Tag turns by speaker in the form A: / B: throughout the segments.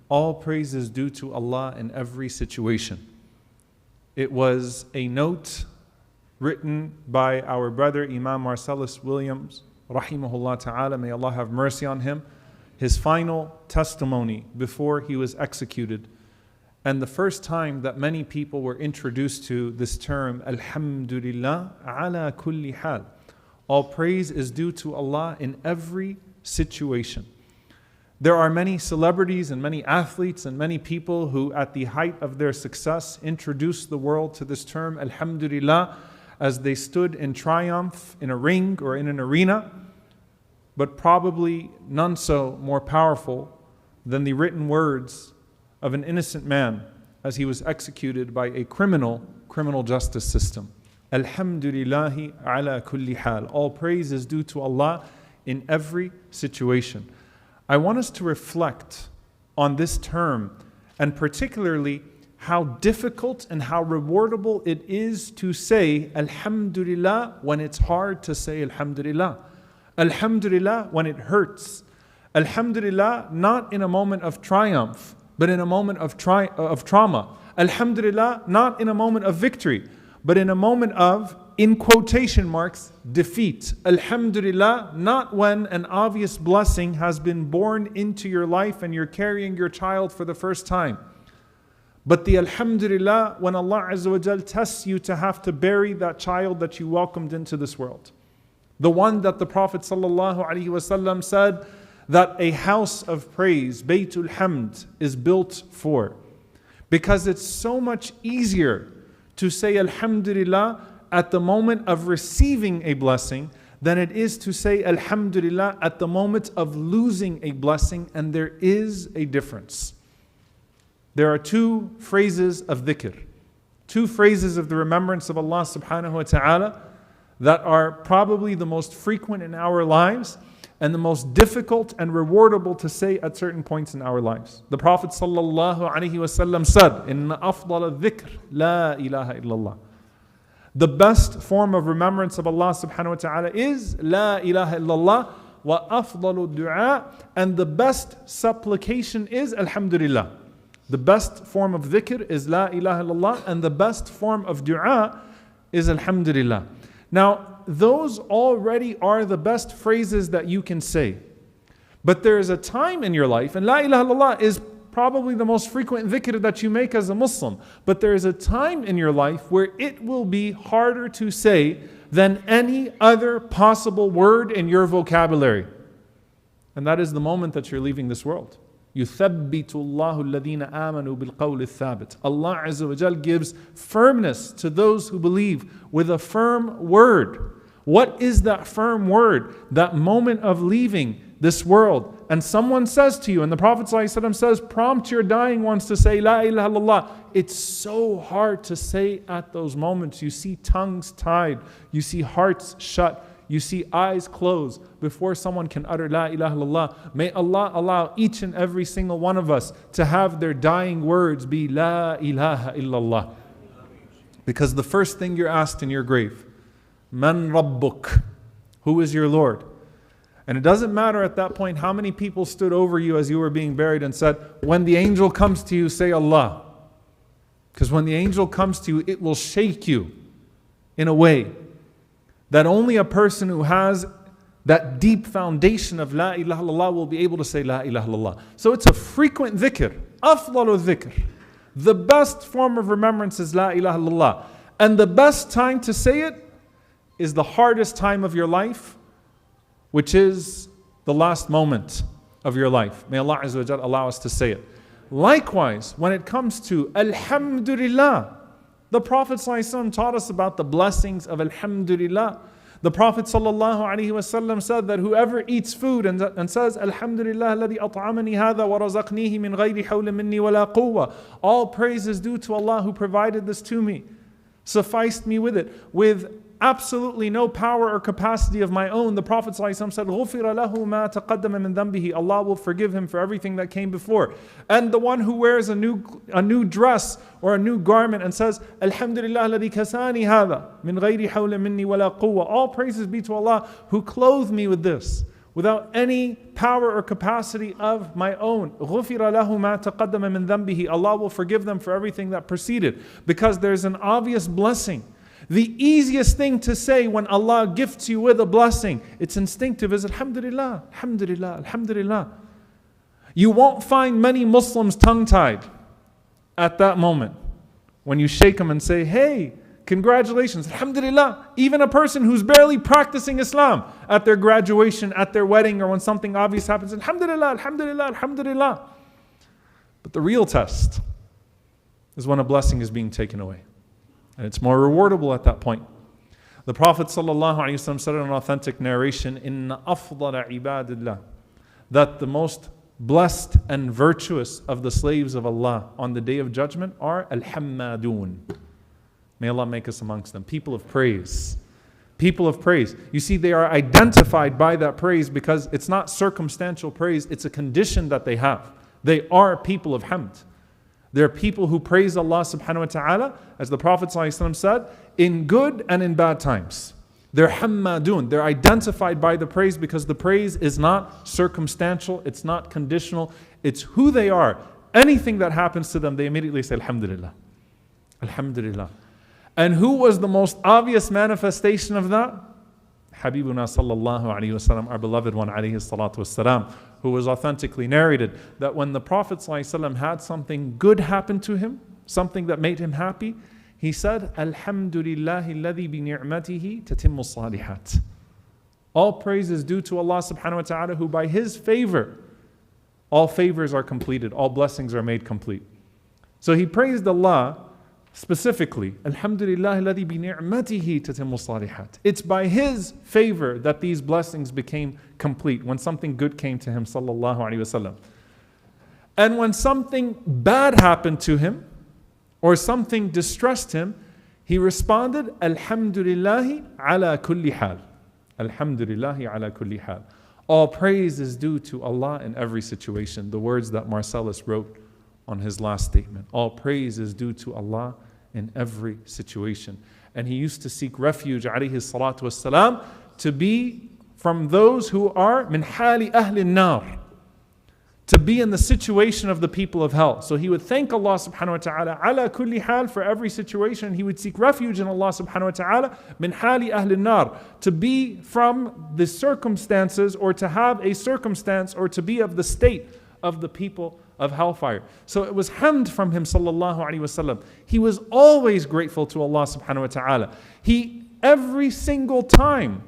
A: All praise is due to Allah in every situation. It was a note written by our brother Imam Marcellus Williams, rahimahullah ta'ala, may Allah have mercy on him, his final testimony before he was executed. And the first time that many people were introduced to this term, Alhamdulillah ala kulli hal. All praise is due to Allah in every situation. There are many celebrities and many athletes and many people who at the height of their success introduced the world to this term, Alhamdulillah, as they stood in triumph in a ring or in an arena, but probably none so more powerful than the written words of an innocent man as he was executed by a criminal justice system. Alhamdulillahi ala kulli hal. All praise is due to Allah in every situation. I want us to reflect on this term, and particularly how difficult and how rewardable it is to say Alhamdulillah when it's hard to say Alhamdulillah. Alhamdulillah when it hurts. Alhamdulillah not in a moment of triumph, but in a moment of trauma. Alhamdulillah not in a moment of victory, but in a moment of, in quotation marks, defeat. Alhamdulillah, not when an obvious blessing has been born into your life and you're carrying your child for the first time. But the Alhamdulillah when Allah Azza wa Jal tests you to have to bury that child that you welcomed into this world. The one that the Prophet Sallallahu Alaihi Wasallam said that a house of praise, Baytul Hamd, is built for. Because it's so much easier to say Alhamdulillah at the moment of receiving a blessing than it is to say Alhamdulillah at the moment of losing a blessing, and there is a difference. There are two phrases of dhikr, two phrases of the remembrance of Allah subhanahu wa ta'ala that are probably the most frequent in our lives and the most difficult and rewardable to say at certain points in our lives. The Prophet sallallahu alaihi wasallam said, "Inna afdal al-dhikr la ilaha illallah." The best form of remembrance of Allah subhanahu wa ta'ala is La ilaha illallah, wa afdalu du'a, and the best supplication is Alhamdulillah. The best form of dhikr is La ilaha illallah, and the best form of du'a is Alhamdulillah. Now, those already are the best phrases that you can say. But there is a time in your life, and La ilaha illallah is probably the most frequent dhikr that you make as a Muslim. But there is a time in your life where it will be harder to say than any other possible word in your vocabulary. And that is the moment that you're leaving this world. يُثَبِّتُ اللَّهُ الَّذِينَ آمَنُوا بِالْقَوْلِ الثَّابِتِ. Allah Azza wa Jal gives firmness to those who believe with a firm word. What is that firm word? That moment of leaving this world. And someone says to you, and the Prophet ﷺ says, prompt your dying ones to say La ilaha illallah. It's so hard to say at those moments. You see tongues tied. You see hearts shut. You see eyes closed before someone can utter La ilaha illallah. May Allah allow each and every single one of us to have their dying words be La ilaha illallah. Because the first thing you're asked in your grave, Man Rabbuk, who is your Lord? And it doesn't matter at that point how many people stood over you as you were being buried and said, when the angel comes to you, say Allah. Because when the angel comes to you, it will shake you in a way that only a person who has that deep foundation of La ilaha illallah will be able to say La ilaha illallah. So it's a frequent dhikr, afdalu dhikr. The best form of remembrance is La ilaha illallah. And the best time to say it is the hardest time of your life, which is the last moment of your life. May Allah Azza wa Jal allow us to say it. Likewise, when it comes to Alhamdulillah, the Prophet ﷺ taught us about the blessings of Alhamdulillah. The Prophet ﷺ said that whoever eats food and says, Alhamdulillah alladhi at'amani hadha wa razaqnihi min ghayri hawla minni wa la quwwa. All praise is due to Allah who provided this to me, sufficed me with it, with absolutely no power or capacity of my own. The Prophet ﷺ said, غُفِرَ لَهُ مَا تَقَدَّمَ مِن ذَنْبِهِ. Allah will forgive him for everything that came before. And the one who wears a new dress or a new garment and says, Alhamdulillah alladhi kasani hadha min ghayri hawla minni wa la quwwa. All praises be to Allah who clothed me with this without any power or capacity of my own. غُفِرَ لَهُ مَا تَقَدَّمَ مِنْ ذَنْبِهِ. Allah will forgive them for everything that preceded, because there's an obvious blessing. The easiest thing to say when Allah gifts you with a blessing, it's instinctive, is Alhamdulillah, Alhamdulillah, Alhamdulillah. You won't find many Muslims tongue-tied at that moment when you shake them and say, hey, congratulations, Alhamdulillah. Even a person who's barely practicing Islam, at their graduation, at their wedding, or when something obvious happens, Alhamdulillah, Alhamdulillah, Alhamdulillah. But the real test is when a blessing is being taken away. And it's more rewardable at that point. The Prophet ﷺ said in an authentic narration, Inna afdala ibadillah, that the most blessed and virtuous of the slaves of Allah on the Day of Judgment are al-hammadun. May Allah make us amongst them. People of praise. People of praise. You see, they are identified by that praise because it's not circumstantial praise, it's a condition that they have. They are people of hamd. They're people who praise Allah subhanahu wa ta'ala, as the Prophet ﷺ said, in good and in bad times. They're hammadun. They're identified by the praise because the praise is not circumstantial, it's not conditional, it's who they are. Anything that happens to them, they immediately say, Alhamdulillah. Alhamdulillah. And who was the most obvious manifestation of that? Habibuna sallallahu alayhi wasallam, our beloved one alayhi salatu wasalam, who was authentically narrated that when the Prophet ﷺ had something good happen to him, something that made him happy, he said, Alhamdulillahi alladhi bi ni'matihi tatimmu salihat. All praise is due to Allah subhanahu wa ta'ala, who by His favor, all favors are completed, all blessings are made complete. So he praised Allah specifically, Alhamdulillah alladhi bi ni'matihi tatimmu salihat. It's by His favor that these blessings became complete, when something good came to him, sallallahu alaihi wasallam. And when something bad happened to him, or something distressed him, he responded, Alhamdulillahi ala kulli hal. Alhamdulillahi ala kulli hal. All praise is due to Allah in every situation. The words that Marcellus wrote on his last statement. All praise is due to Allah in every situation. And he used to seek refuge, alayhi salatu wassalam, to be from those who are min hali ahli nar, to be in the situation of the people of hell. So he would thank Allah subhanahu wa ta'ala ala kulli hal for every situation. He would seek refuge in Allah subhanahu wa ta'ala min hali ahli nar, to be from the circumstances, or to have a circumstance, or to be of the state of the people of hellfire. So it was hamd from him sallallahu alaihi wasallam. He was always grateful to Allah subhanahu wa ta'ala. He, every single time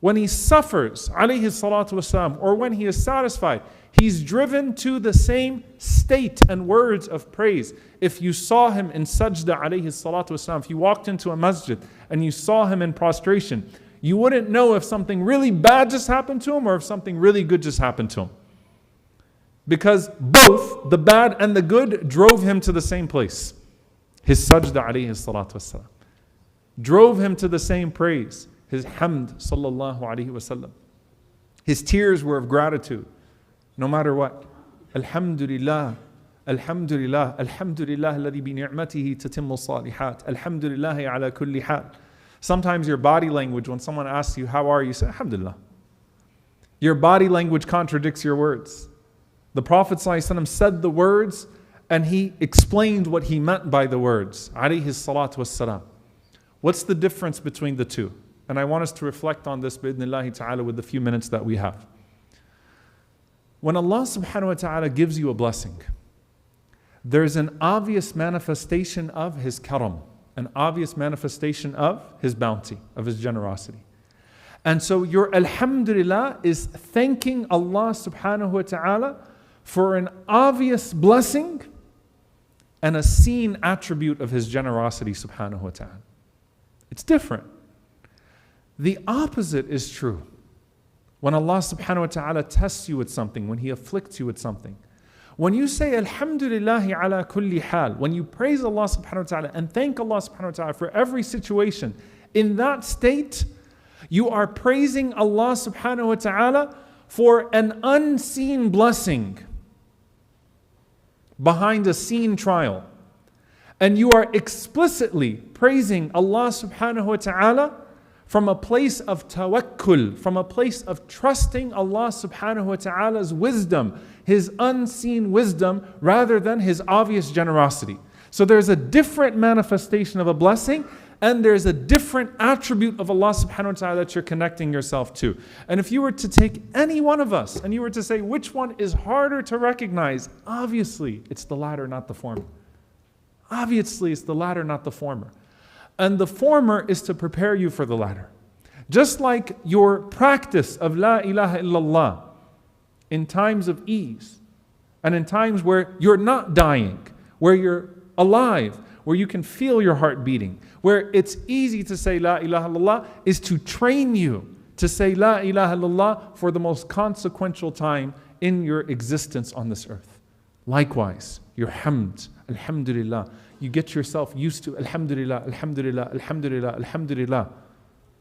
A: when he suffers, alayhi salatu wasalam, or when he is satisfied, he's driven to the same state and words of praise. If you saw him in sajda, alayhi salatu wasalam, if you walked into a masjid and you saw him in prostration, you wouldn't know if something really bad just happened to him or if something really good just happened to him. Because both the bad and the good drove him to the same place. His sajda, alayhi salatu wasalam, drove him to the same praise. His hamd, sallallahu alayhi wasallam. His tears were of gratitude, no matter what. Alhamdulillah, Alhamdulillah, Alhamdulillah alladhi bi ni'matihi tatimmu salihat. Alhamdulillahi ala kulli hal. Sometimes your body language, when someone asks you, how are you? You say, Alhamdulillah. Your body language contradicts your words. The Prophet ﷺ said the words and he explained what he meant by the words. Alayhi salatu wassalam. What's the difference between the two? And I want us to reflect on this bi'idhnillahi ta'ala with the few minutes that we have. When Allah subhanahu wa ta'ala gives you a blessing, there's an obvious manifestation of His karam, an obvious manifestation of His bounty, of His generosity. And so your alhamdulillah is thanking Allah subhanahu wa ta'ala for an obvious blessing and a seen attribute of His generosity subhanahu wa ta'ala. It's different. The opposite is true. When Allah subhanahu wa ta'ala tests you with something, when He afflicts you with something, when you say Alhamdulillahi ala kulli hal, when you praise Allah subhanahu wa ta'ala and thank Allah subhanahu wa ta'ala for every situation, in that state, you are praising Allah subhanahu wa ta'ala for an unseen blessing behind a seen trial. And you are explicitly praising Allah subhanahu wa ta'ala from a place of tawakkul, from a place of trusting Allah subhanahu wa ta'ala's wisdom, His unseen wisdom, rather than His obvious generosity. So there's a different manifestation of a blessing, and there's a different attribute of Allah subhanahu wa ta'ala that you're connecting yourself to. And if you were to take any one of us, and you were to say which one is harder to recognize, obviously it's the latter, not the former. Obviously it's the latter, not the former. And the former is to prepare you for the latter. Just like your practice of La ilaha illallah in times of ease and in times where you're not dying, where you're alive, where you can feel your heart beating, where it's easy to say La ilaha illallah, is to train you to say La ilaha illallah for the most consequential time in your existence on this earth. Likewise, your hamd, alhamdulillah, you get yourself used to alhamdulillah, alhamdulillah, alhamdulillah, alhamdulillah,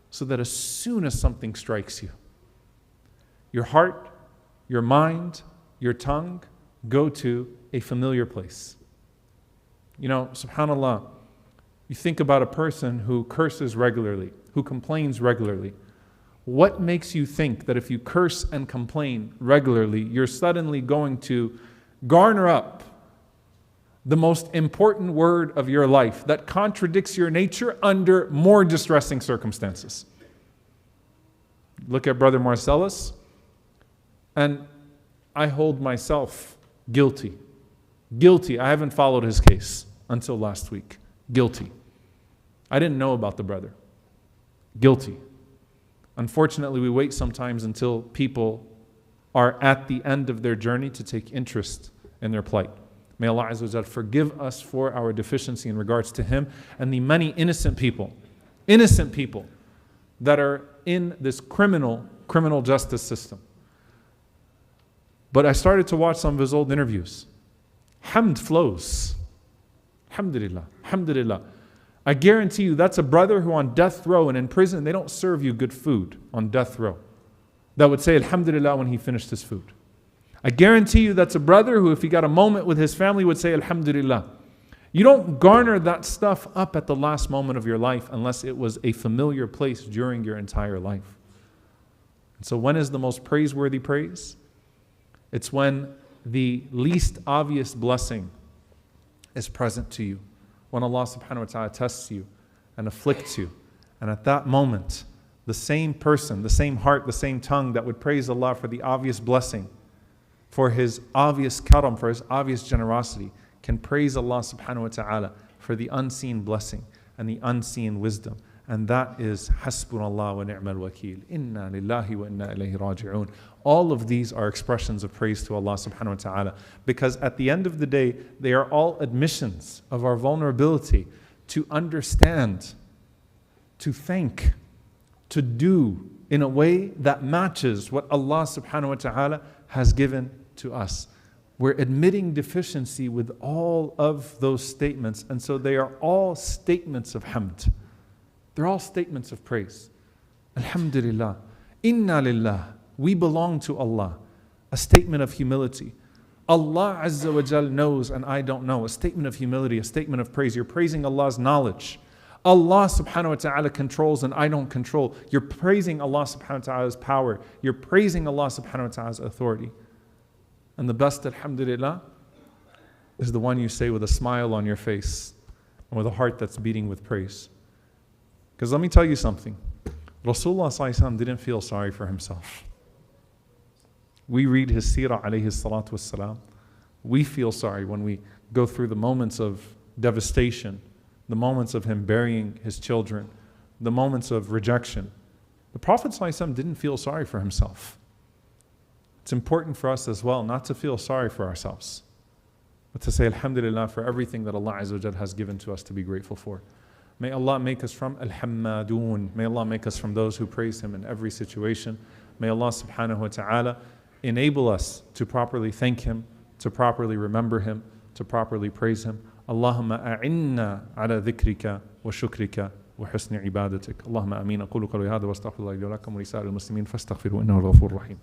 A: so that as soon as something strikes you, your heart, your mind, your tongue go to a familiar place. You know, subhanAllah, you think about a person who curses regularly, who complains regularly. What makes you think that if you curse and complain regularly, you're suddenly going to garner up the most important word of your life that contradicts your nature under more distressing circumstances? Look at Brother Marcellus, and I hold myself guilty. Guilty. I haven't followed his case until last week. Guilty. I didn't know about the brother. Guilty. Unfortunately, we wait sometimes until people are at the end of their journey to take interest in their plight. May Allah Azza wa Jal forgive us for our deficiency in regards to him and the many innocent people that are in this criminal justice system. But I started to watch some of his old interviews. Hamd flows. Alhamdulillah. Alhamdulillah. I guarantee you that's a brother who on death row and in prison, they don't serve you good food on death row, that would say Alhamdulillah when he finished his food. I guarantee you that's a brother who, if he got a moment with his family, would say Alhamdulillah. You don't garner that stuff up at the last moment of your life unless it was a familiar place during your entire life. And so when is the most praiseworthy praise? It's when the least obvious blessing is present to you. When Allah subhanahu wa ta'ala tests you and afflicts you. And at that moment, the same person, the same heart, the same tongue that would praise Allah for the obvious blessing, for His obvious karam, for His obvious generosity, can praise Allah subhanahu wa ta'ala for the unseen blessing and the unseen wisdom. And that is Hasbunallah wa ni'mal wakeel. Inna lillahi wa inna ilayhi raji'un. All of these are expressions of praise to Allah subhanahu wa ta'ala, because at the end of the day, they are all admissions of our vulnerability to understand, to think, to do in a way that matches what Allah subhanahu wa ta'ala has given to us. We're admitting deficiency with all of those statements, and so they are all statements of hamd. They're all statements of praise. Alhamdulillah. Inna lillah. We belong to Allah. A statement of humility. Allah Azza wa Jal knows and I don't know. A statement of humility, a statement of praise. You're praising Allah's knowledge. Allah subhanahu wa ta'ala controls and I don't control. You're praising Allah subhanahu wa ta'ala's power. You're praising Allah subhanahu wa ta'ala's authority. And the best, alhamdulillah, is the one you say with a smile on your face and with a heart that's beating with praise. Because let me tell you something. Rasulullah sallallahu alaihi wasallam didn't feel sorry for himself. We read his seerah alayhi salatu wassalam. We feel sorry when we go through the moments of devastation, the moments of him burying his children, the moments of rejection. The Prophet sallallahu alaihi wasallam didn't feel sorry for himself. It's important for us as well not to feel sorry for ourselves, but to say Alhamdulillah for everything that Allah Azza wa Jal has given to us to be grateful for. May Allah make us from Al-Hammadun. May Allah make us from those who praise Him in every situation. May Allah subhanahu wa ta'ala enable us to properly thank Him, to properly remember Him, to properly praise Him. Allahumma a'inna ala dhikrika wa shukrika wa husni ibadatik. Allahumma ameen. Aqulu qawli hadha wa astaghfirullah li wa lakum wa li sa'iril muslimin fastaghfiruhu innahu al-ghafurur rahim.